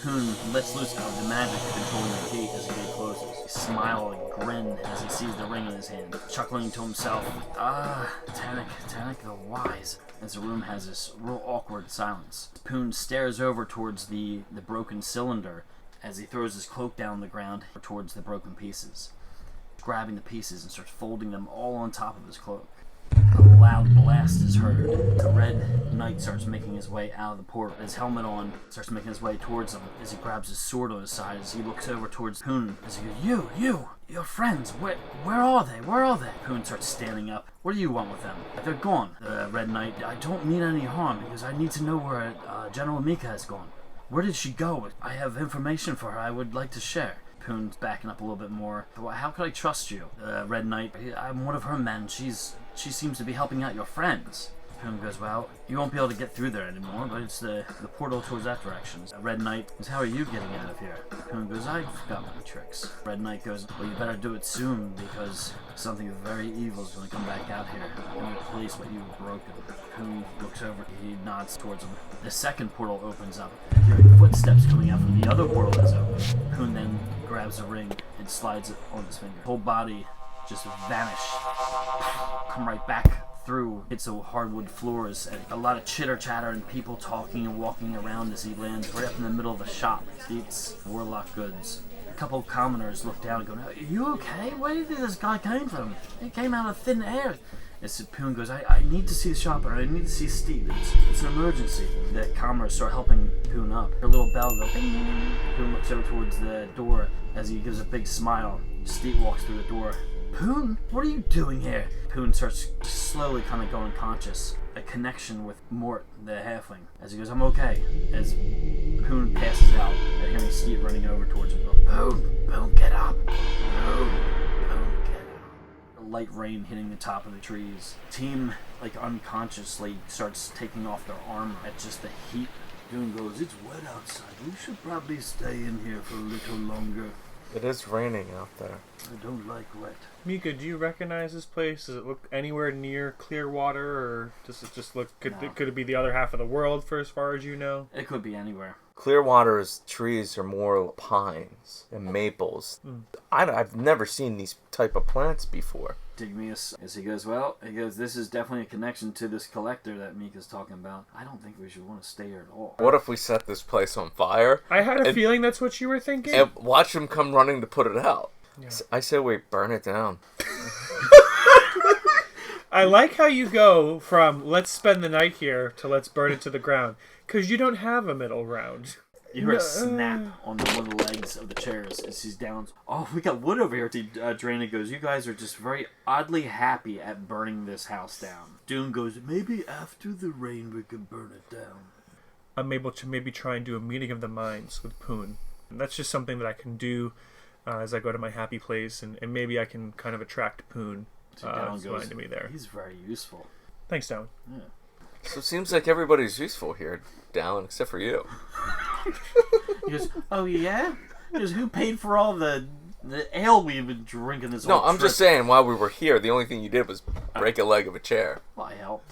Poon lets loose of the magic controlling the gate as the gate closes. He smiles and grins as he sees the ring in his hand, chuckling to himself, Tanik the Wise, as the room has this real awkward silence. Poon stares over towards the broken cylinder as he throws his cloak down the ground towards the broken pieces, grabbing the pieces and starts folding them all on top of his cloak. A loud blast is heard. The Red Knight starts making his way out of the port, his helmet on, starts making his way towards him as he grabs his sword on his side as he looks over towards Poon as he goes, your friends, where are they? Where are they? Poon starts standing up. What do you want with them? They're gone. The Red Knight, I don't mean any harm because I need to know where General Mika has gone. Where did she go? I have information for her I would like to share. Poon's backing up a little bit more. How could I trust you? Red Knight, I'm one of her men. She seems to be helping out your friends. Poon goes, well, you won't be able to get through there anymore, but it's the portal towards that direction. Red Knight goes, how are you getting out of here? Poon goes, I've got my tricks. Red Knight goes, well, you better do it soon because something very evil is going to come back out here and replace what you've broken. Poon looks over, he nods towards him. The second portal opens up, hearing footsteps coming out from the other portal that's open. Poon then grabs a ring and slides it on his finger. Whole body just vanish, come right back through. It's the hardwood floors and a lot of chitter chatter and people talking and walking around as he lands right up in the middle of a shop. It's Warlock Goods. A couple of commoners look down and go, are you okay? Where do you think this guy came from? He came out of thin air. As Poon goes, I need to see the shopper. I need to see Steve. It's an emergency. The commoners start helping Poon up. Her little bell goes, ding, ding, ding. Poon looks over towards the door as he gives a big smile. Steve walks through the door. Poon, what are you doing here? Poon starts slowly kind of going conscious. A connection with Mort, the halfling. As he goes, I'm okay. As Poon passes out, and hearing Steve running over towards him. Poon, get up. Poon, get up. A light rain hitting the top of the trees. Team, unconsciously, starts taking off their armor at just the heat. Poon goes, it's wet outside. We should probably stay in here for a little longer. It is raining out there. I don't like wet. Mika, do you recognize this place? Does it look anywhere near Clearwater, or does it just look... Could it be the other half of the world for as far as you know? It could be anywhere. Clearwater's trees are more pines and maples. I've never seen these type of plants before. Digmius, as he goes, this is definitely a connection to this collector that Mika's talking about. I don't think we should want to stay here at all. What if we set this place on fire? I had a feeling that's what you were thinking. And watch them come running to put it out. Yeah. I say we burn it down. I like how you go from let's spend the night here to let's burn it to the ground. Because you don't have a middle ground. You hear a snap on one of the legs of the chairs as he's down. Oh, we got wood over here. Draina goes, you guys are just very oddly happy at burning this house down. Dune goes, maybe after the rain we can burn it down. I'm able to maybe try and do a meeting of the minds with Poon. And that's just something that I can do as I go to my happy place. And maybe I can kind of attract Poon to me there. He's very useful. Thanks, Down. Yeah. So it seems like everybody's useful here, Dallin, except for you. He goes, oh yeah? He goes, who paid for all the ale we've been drinking this whole No, I'm trip? just saying, while we were here, the only thing you did was break a leg of a chair. Well, I helped.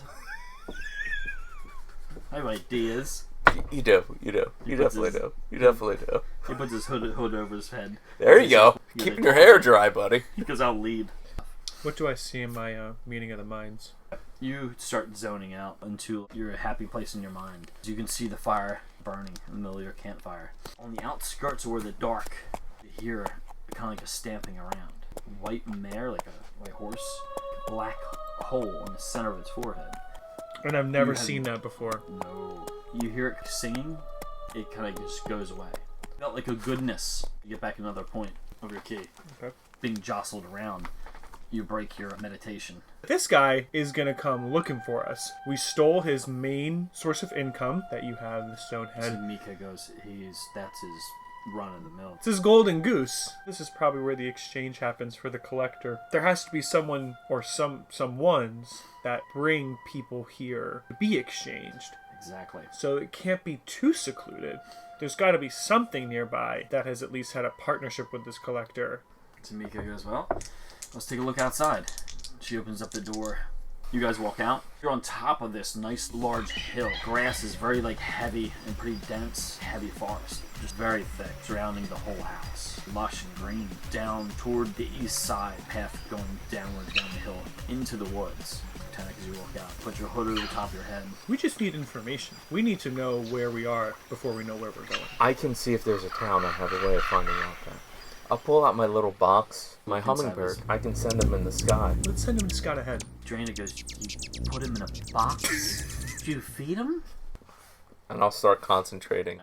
I have ideas. You do. You definitely do. He puts his hood over his head. There you go. Keeping your hair dry, buddy. He goes, I'll lead. What do I see in my meeting of the minds? You start zoning out into your happy place in your mind. You can see the fire burning in the middle of your campfire. On the outskirts where the dark, you hear kind of like a stamping around. White mare, like a white horse, black hole in the center of its forehead. And I've never seen that before. No. You hear it singing, it kind of just goes away. It felt like a goodness. You get back another point of your key. Okay. Being jostled around. You break your meditation. This guy is going to come looking for us. We stole his main source of income that you have in the stone So head. Mika goes, that's his run of the mill. It's his golden goose. This is probably where the exchange happens for the collector. There has to be someone or some ones that bring people here to be exchanged. Exactly. So it can't be too secluded. There's got to be something nearby that has at least had a partnership with this collector. Tamika goes, well, let's take a look outside. She opens up the door. You guys walk out. You're on top of this nice large hill. Grass is very heavy and pretty dense, heavy forest. Just very thick, surrounding the whole house. Lush and green. Down toward the east side, path going downward down the hill into the woods. As you walk out, put your hood over the top of your head. We just need information. We need to know where we are before we know where we're going. I can see if there's a town. I have a way of finding out that. I'll pull out my little box, my hummingbird. I can send them in the sky. Let's send him to scout ahead. Draina goes, you put him in a box? Do you feed him? And I'll start concentrating.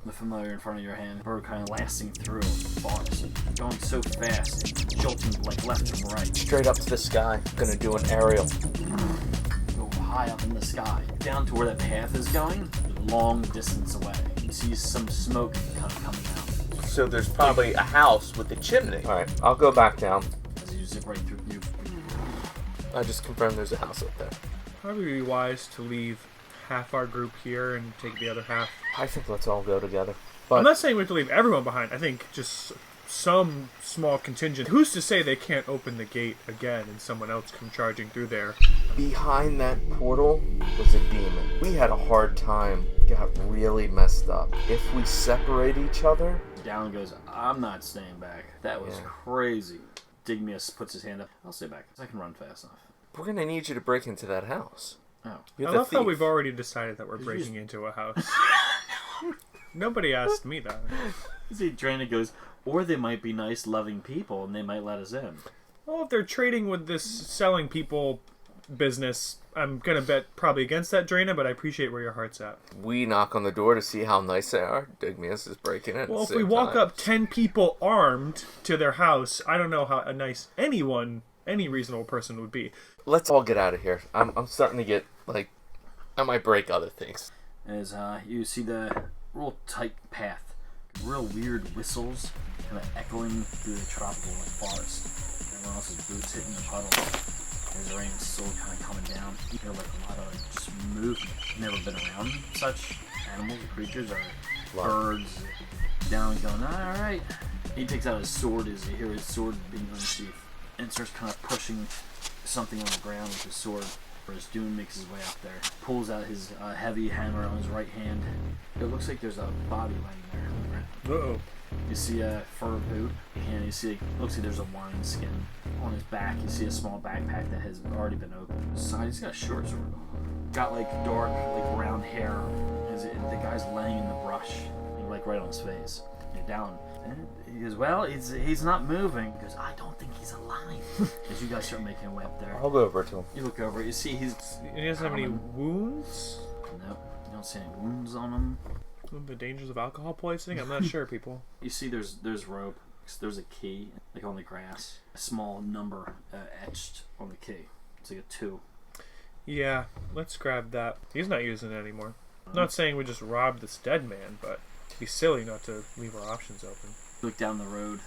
The familiar in front of your hand, bird kind of lasting through the forest, going so fast, jolting left and right. Straight up to the sky. Gonna do an aerial. Go high up in the sky, down to where that path is going, long distance away. You see some smoke kind of coming out. So there's probably a house with a chimney. Alright, I'll go back down. As you zip right through you. I just confirmed there's a house up there. Probably be wise to leave half our group here and take the other half. I think let's all go together. I'm But not saying we have to leave everyone behind. I think just some small contingent. Who's to say they can't open the gate again and someone else come charging through there? behind that portal was a demon. We had a hard time. Got really messed up. If we separate each other, Down goes, I'm not staying back. That was crazy. Digmius puts his hand up. I'll stay back. I can run fast enough. we're gonna need you to break into that house. Oh. You're I the love how thief. we've already decided that we're breaking into a house. Nobody asked me that. See, Draina goes, or they might be nice, loving people, and they might let us in. Well, if they're trading with this selling people business, I'm going to bet probably against that, Draina, but I appreciate where your heart's at. We knock on the door to see how nice they are. Digmius is breaking in. Well, at if the we same walk time. up 10 people armed to their house, I don't know how nice any reasonable person would be. Let's all get out of here. I'm starting to get, like, I might break other things. As you see the real tight path, real weird whistles kind of echoing through the tropical forest. Everyone else's boots hitting the puddle. As the rain's still kind of coming down. You hear like a lot of just movement. Never been around such animals or creatures or birds. Down going, alright. He takes out his sword as you hear his sword being unsheathed and starts kind of pushing something on the ground with his sword. Whereas Dune makes his way up there, pulls out his heavy hammer on his right hand. It looks like there's a body laying there on the ground. Uh-oh. You see a fur boot, and you see, looks like there's a wine skin. On his back, you see a small backpack that has already been opened. Side, he's got a short sword. Got like dark, like brown hair. The guy's laying in the brush, like right on his face. You're down. And he goes, well, he's not moving. He goes, I don't think he's alive. As you guys start making your way up there. I'll go over to him. You look over, you see he's... He doesn't have any wounds? Nope, you don't see any wounds on him. The dangers of alcohol poisoning? I'm not sure, people. You see there's rope, there's a key, like on the grass. A small number etched on the key. It's like a 2. Yeah, let's grab that. He's not using it anymore. Not saying we just robbed this dead man, but it'd be silly not to leave our options open. You look down the road.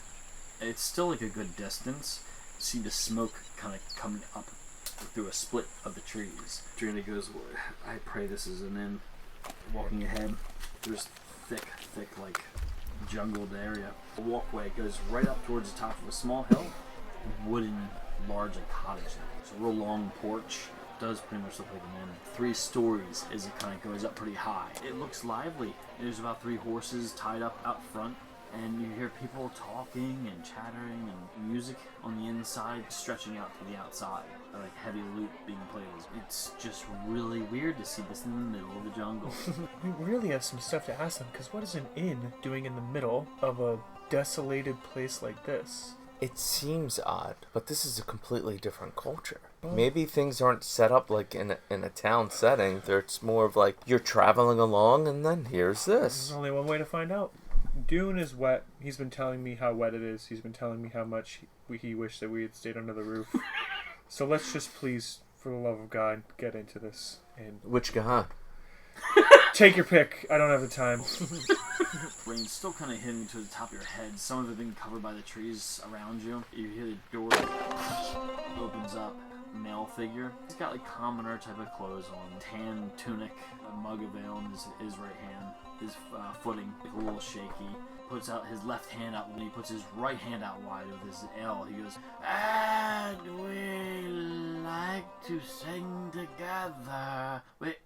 It's still like a good distance. You see the smoke kind of coming up through a split of the trees. Trina goes, well, I pray this is an inn. Walking ahead, there's thick, like jungled area. The walkway goes right up towards the top of a small hill. Wooden, large, like cottage. It's a real long porch. Does pretty much look like an inn. 3 stories as it kind of goes up pretty high. It looks lively. There's about 3 horses tied up out front, and you hear people talking and chattering and music on the inside stretching out to the outside. Like heavy lute being played. It's just really weird to see this in the middle of the jungle. We really have some stuff to ask them, because what is an inn doing in the middle of a desolated place like this? It seems odd, but this is a completely different culture. Maybe things aren't set up like in a town setting. It's more of like you're traveling along and then here's There's this. only one way to find out. Dune is wet. He's been telling me how wet it is. He's been telling me how much he wished that we had stayed under the roof. So let's just please, for the love of God, get into this. And Which guy? take your pick. I don't have the time. Rain's still kind of hitting to the top of your head. Some of it being covered by the trees around you. You hear the door opens up. Male figure. He's got like commoner type of clothes on. Tan tunic, a mug of ale in his right hand. His footing like a little shaky. Puts out his left hand out. When he puts his right hand out wide with his ale, he goes, "And we like to sing together." Wait.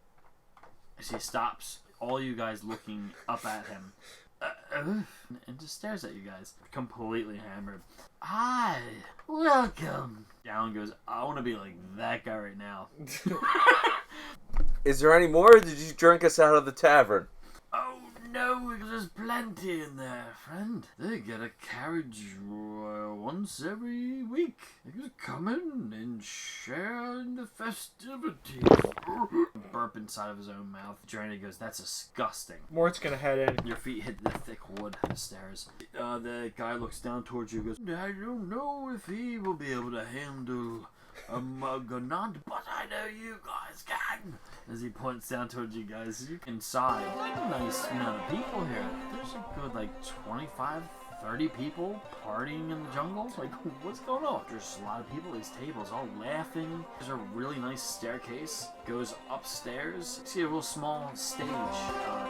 As he stops, all you guys looking up at him. And just stares at you guys, completely hammered. Hi, welcome. Down goes, I want to be like that guy right now. Is there any more, or did you drink us out of the tavern? Oh no, there's plenty in there, friend. They get a carriage once every week. They just come in and share in the festivities. Burp inside of his own mouth. Journey goes, that's disgusting. Mort's gonna head in. Your feet hit the thick wood of the stairs. The guy looks down towards you and goes, I don't know if he will be able to handle a mug or not, but I know you guys can. As he points down towards you guys, you inside. Like a nice amount of people here. There's a good like 25, 30 people partying in the jungle. Like, what's going on? There's a lot of people at these tables all laughing. There's a really nice staircase. Goes upstairs. You see a real small stage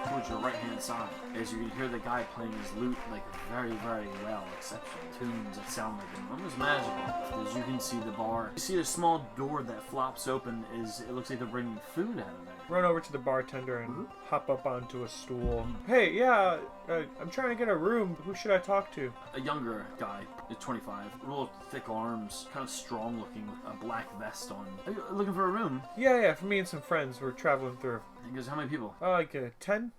towards your right hand side. As you can hear the guy playing his lute like very, very well. Exceptional tunes that sound like them. Almost magical. As you can see the bar. You see the small door that flops open. It looks like they're bringing food out of there. Run over to the bartender and hop up onto a stool. Hey, yeah, I'm trying to get a room. Who should I talk to? A younger guy, 25, real thick arms, kind of strong looking, with a black vest on. Are you looking for a room? Yeah, for me and some friends. We're traveling through. He goes, how many people? Like 10?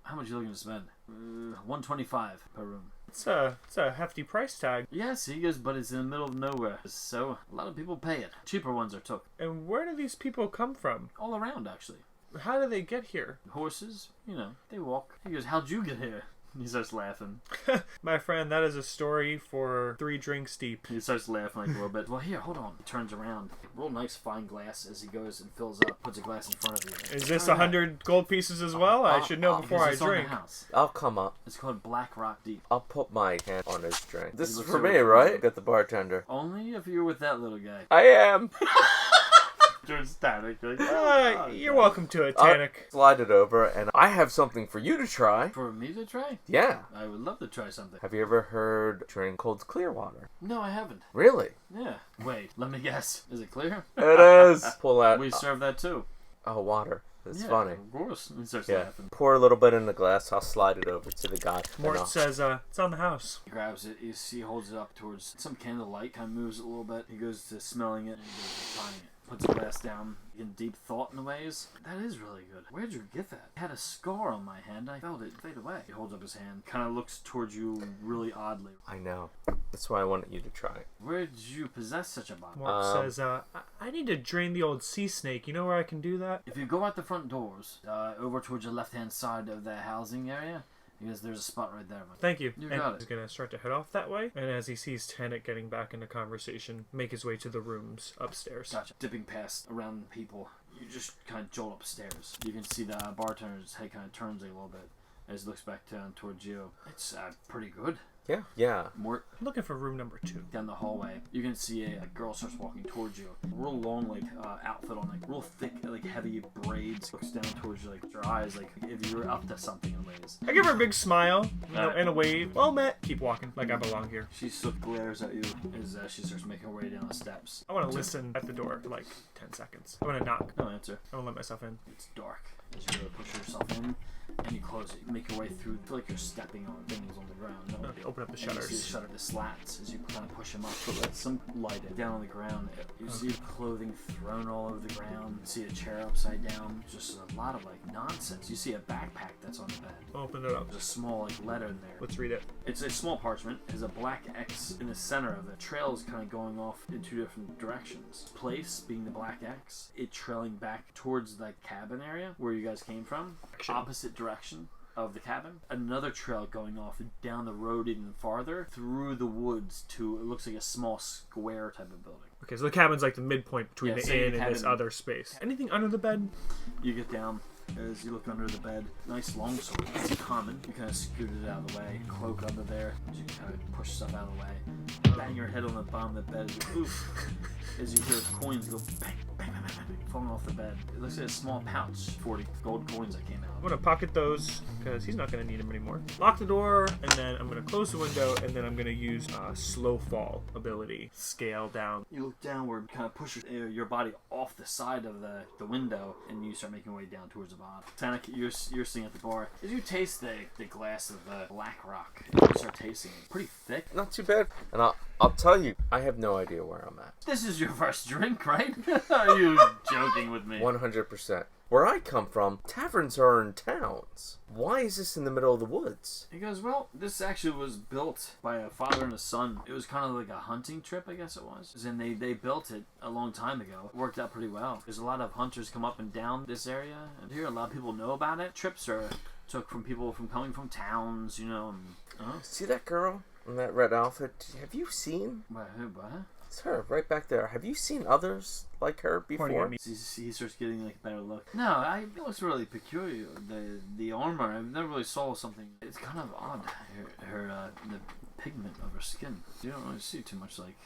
How much are you looking to spend? 125 per room. It's a hefty price tag. Yes, he goes, but it's in the middle of nowhere, so a lot of people pay it. Cheaper ones are took. And where do these people come from? All around, actually. How do they get here? Horses, they walk. He goes, how'd you get here? He starts laughing. My friend, that is a story for 3 drinks deep. He starts laughing like a little bit. Well, here, hold on. He turns around. Real nice fine glass as he goes and fills up, puts a glass in front of you. Is this 100 gold pieces as well? I should know before I drink. I'll come up. It's called Black Rock Deep. I'll put my hand on his drink. This is looks for so me, right? Got the bartender. Only if you're with that little guy. I am. George Tannic. You're welcome to it, I'll Tannic. slide it over, and I have something for you to try. For me to try? Yeah. I would love to try something. Have you ever heard drink cold clear water? No, I haven't. Really? Yeah. Wait, let me guess. Is it clear? It is. Pull out. We serve that too. Oh, water. It's Yeah, funny. Of course. He starts Yeah. laughing. Pour a little bit in the glass. I'll slide it over to the guy. Mort says, it's on the house. He grabs it. He holds it up towards some candlelight. Kind of moves it a little bit. He goes to smelling it and he goes to trying it. Puts the glass down in deep thought in ways. That is really good. Where'd you get that? I had a scar on my hand. I felt it fade away. He holds up his hand. Kind of looks towards you really oddly. I know. That's why I wanted you to try it. Where did you possess such a bottle? Mort says, I need to drain the old sea snake. You know where I can do that? If you go out the front doors, over towards the left-hand side of the housing area, because there's a spot right there. Thank you. You And got it. he's going to start to head off that way. And as he sees Tannic getting back into conversation, make his way to the rooms upstairs. Gotcha. Dipping past around people, you just kind of jolt upstairs. You can see the bartender's head kind of turns a little bit as he looks back down towards you. It's pretty good. Yeah. More I'm looking for room number 2. down the hallway, you can see a girl starts walking towards you. Real long, outfit on, real thick, heavy braids. Looks down towards you, her eyes, if you were up to something in ways. I give her a big smile, and a wave. Well met. Keep walking like I belong here. She sort of glares at you as she starts making her way down the steps. I want to listen at the door for 10 seconds. I want to knock. No answer. I want to let myself in. It's dark as you go to push yourself in, and you close it. You make your way through. I feel like you're stepping on things on the ground. No? Okay, open up the And you see the shutters. shutter, the slats, as you kind of push them up. But let some light down on the ground. You see clothing thrown all over the ground. You see a chair upside down. Just a lot of nonsense. You see a backpack that's on the bed. Open it up. There's a small letter in there. Let's read it. It's a small parchment. There's a black X in the center of it. Trail is kind of going off in 2 different directions. Place being the black X, it trailing back towards the cabin area where you guys came from. Action. Opposite direction of the cabin. Another trail going off down the road even farther through the woods to, it looks like a small square type of building. Okay, so the cabin's like the midpoint between Yeah, the so inn you and this cabin- other space. Anything under the bed? You get down. As you look under the bed, nice long sword. It's common. You kind of scoot it out of the way, cloak under there. You kind of push stuff out of the way. Bang your head on the bottom of the bed. Oof. As you hear coins go bang, bang, bang, bang, bang, falling off the bed. It looks like a small pouch. 40 gold coins that came out. I'm gonna pocket those because he's not gonna need them anymore. Lock the door, and then I'm gonna close the window, and then I'm gonna use slow fall ability. Scale down. You look downward, kind of push your body off the side of the window, and you start making your way down towards the bottom. Tanik, you're sitting at the bar. As you taste the glass of black rock, you start tasting it. Pretty thick. Not too bad. And I'll tell you, I have no idea where I'm at. This is your first drink, right? Are you joking with me? 100%. Where I come from, taverns are in towns. Why is this in the middle of the woods? He goes, well, this actually was built by a father and a son. It was kind of like a hunting trip, I guess it was. And they built it a long time ago. It worked out pretty well. There's a lot of hunters come up and down this area. And here, a lot of people know about it. Trips are took from people from coming from towns, you know. And, See that girl in that red outfit? Have you seen? what? It's her, right back there. Have you seen others like her Pointing before? at me. He starts getting like a better look. No, it looks really peculiar. The armor, I've never really saw something. It's kind of odd. The pigment of her skin. You don't really see too much like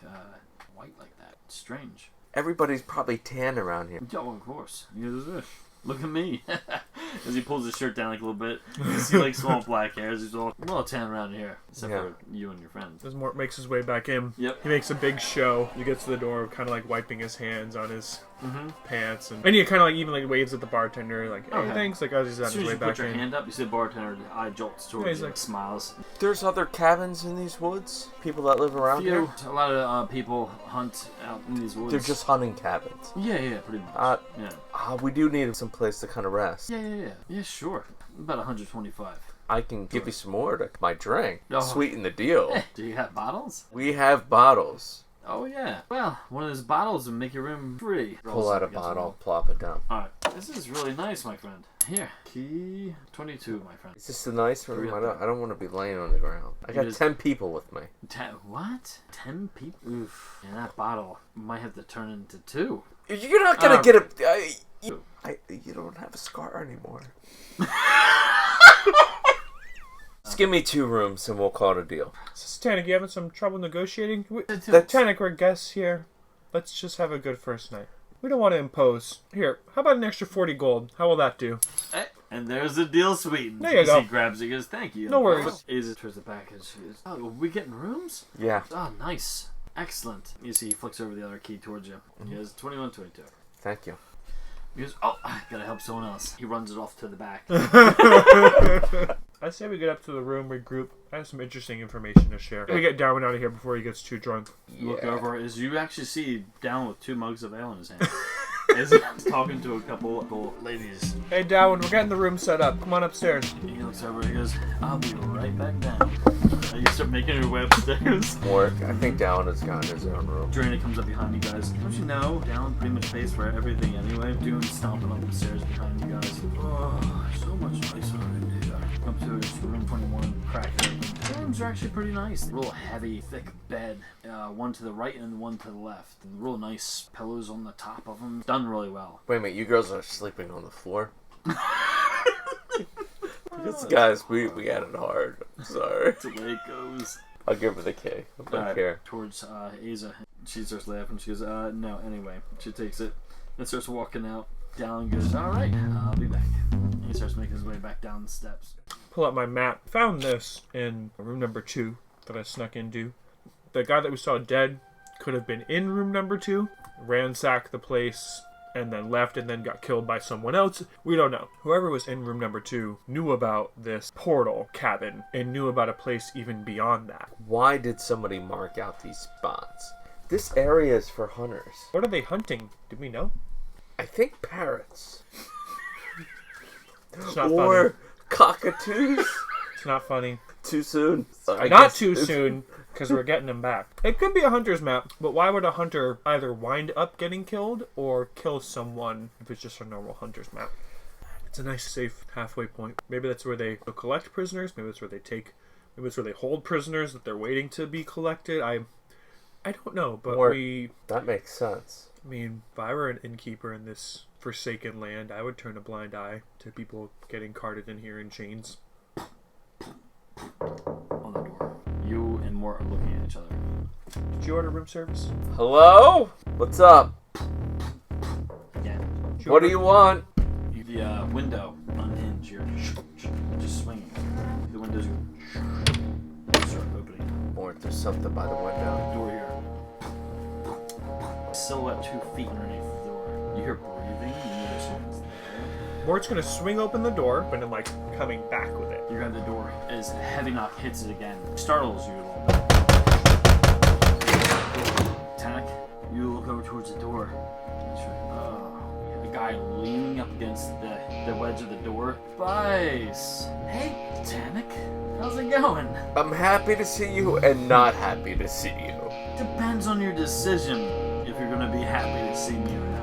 white like that. It's strange. Everybody's probably tan around here. Oh, of course. He goes, look at me. As he pulls his shirt down like a little bit, you see like small black hairs. He's all tan around here, except for you and your friends. As Mort makes his way back in, Yep. he makes a big show. He gets to the door, kind of like wiping his hands on his pants, and he kind of like even like waves at the bartender, like, "Hey, Okay. thanks." Like as he's on As soon his as way you back put your in. hand up, you see the bartender, the eye jolts towards he's you, like- smiles. There's other cabins in these woods? People that live around here? A lot of people hunt out in these woods. They're just hunting cabins. Yeah, pretty much. Yeah. We do need some place to kind of rest. Yeah, sure. About 125. I can give you some more to my drink. Oh. Sweeten the deal. Do you have bottles? We have bottles. Oh, yeah. Well, one of those bottles would make your room free. Pull out a bottle, plop it down. Alright. This is really nice, my friend. Here. Key 22, my friend. Is this a nice room? Real I don't want to be laying on the ground. I got is- 10 people with me. What? 10 people? Oof. And that bottle might have to turn into 2. You're not gonna get a... you don't have a scar anymore. Just give me 2 rooms and we'll call it a deal. So, Tanik, you having some trouble negotiating? That's- Tanik, we're guests here. Let's just have a good first night. We don't want to impose. Here, how about an extra 40 gold? How will that do? And there's the deal sweetened. There you go. He grabs it. He goes, thank you. No worries. Is towards the package. He goes, oh, are we getting rooms? Yeah. Oh, nice. Excellent. You see, he flicks over the other key towards you. He goes, 21, 22. Thank you. He goes, oh, I gotta help someone else. He runs it off to the back. I say we get up to the room, regroup. I have some interesting information to share. We get Darwin out of here before he gets too drunk. You look over as you actually see Down with 2 mugs of ale in his hand. As he's talking to a couple of ladies. Hey, Darwin, we're getting the room set up. Come on upstairs. He looks over and he goes, I'll be right back down. And you start making your way upstairs. Work. I think Dallin has gotten his own room. Drana comes up behind you guys. Don't you know? Down pretty much pays for everything anyway. Doing stomping up the stairs behind you guys. Oh, so much nicer in here. Come to his room 21, crack it open. The rooms are actually pretty nice. Real heavy, thick bed. One to the right and one to the left. And real nice pillows on the top of them. Done really well. Wait a minute, you girls are sleeping on the floor? Because guys, we had it hard. I'm sorry. That's the way it goes. I'll give her the K. I don't Alright, care. towards Aza. She starts laughing. She goes, no, anyway. She takes it and starts walking out. Down goes, alright, I'll be back. And he starts making his way back down the steps. Pull up my map. Found this in room number 2 that I snuck into. The guy that we saw dead could have been in room number 2, ransacked the place, and then left and then got killed by someone else. We don't know. Whoever was in room number 2 knew about this portal cabin and knew about a place even beyond that. Why did somebody mark out these spots? This area is for hunters. What are they hunting? Do we know? I think parrots. It's not Or funny. cockatoos. It's not funny. Too soon? I Not guess too it's- soon, because we're getting them back. It could be a hunter's map, but why would a hunter either wind up getting killed or kill someone if it's just a normal hunter's map? It's a nice, safe halfway point. Maybe that's where they collect prisoners. Maybe that's where they maybe that's where they hold prisoners that they're waiting to be collected. I don't know, but that makes sense. I mean, if I were an innkeeper in this forsaken land, I would turn a blind eye to people getting carted in here in chains. On the door. You and Mort are looking at each other. Did you order room service? Hello? What's up? Again. What do you want? The window unhinged. You're just swinging. The windows start opening. Mort, there's something by the window. Door here. Silhouette 2 feet underneath the door. You hear breathing. You know someone's there. Mort's gonna swing open the door, but then like coming back with it. You grab the door as a heavy knock hits it again. Startles you a little bit. Tanik, you look over towards the door. The guy leaning up against the wedge of the door. Vice! Hey, Tanik, how's it going? I'm happy to see you and not happy to see you. Depends on your decision if you're gonna be happy to see me or not.